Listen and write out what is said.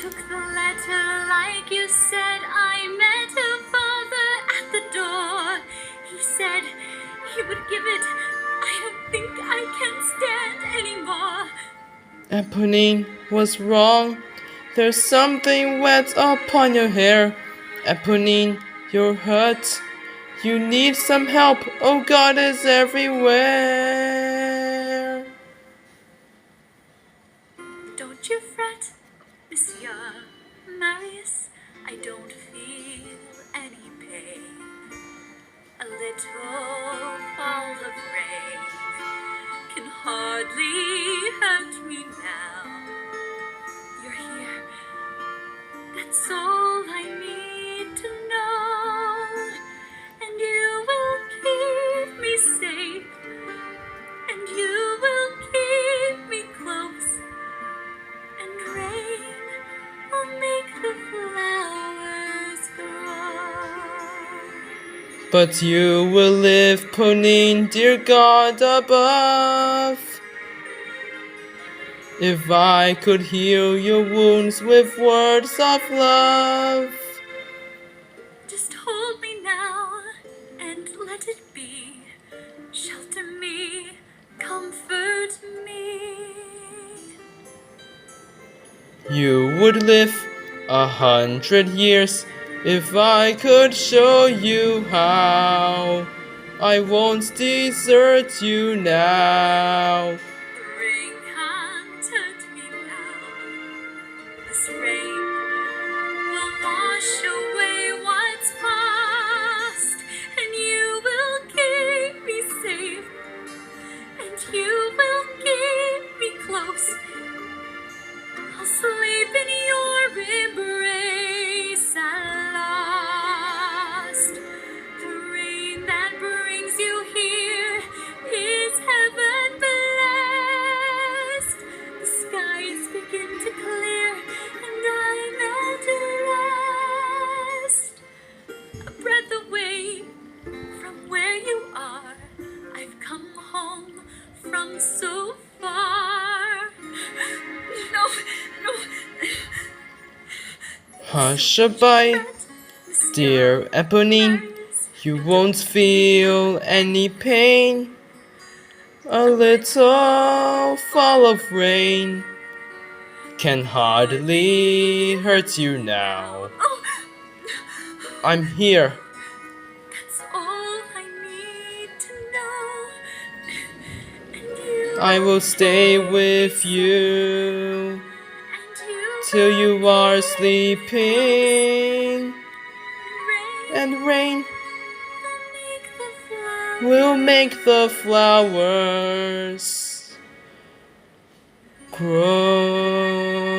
took the letter like you said. I met her father at the door. He said he would give it. I don't think I can stand anymore. Eponine was wrong. There's something wet upon your hair. Eponine, you're hurt. You need some help. Oh, God is everywhere. Don't you fret, Monsieur Marius. I don't feel any pain. A little fall of rain can hardly hurt me now. You're here. That's all I need to know. And you will keep me safe. And you will keep me close. And rain will make the flowers grow. But you will live, Ponine, dear God above. If I could heal your wounds with words of love. Just hold me now and let it be. Shelter me, comfort me. You would live 100 years if I could show you how. I won't desert you now. The rain can't hurt me now. This rain will wash away what's past, and you will keep me safe, and you will keep me close. I'll sleep in your embrace at last. The rain that brings you here is heaven blessed. The skies begin to clear and I'm at rest. A breath away from where you are, I've come home from so far. No. Hush-a-bye, dear Eponine. You won't feel any pain. A little fall of rain can hardly hurt you now. I'm here. That's all I need to know. And you I will stay with you till you are sleeping. And rain will make the flowers grow.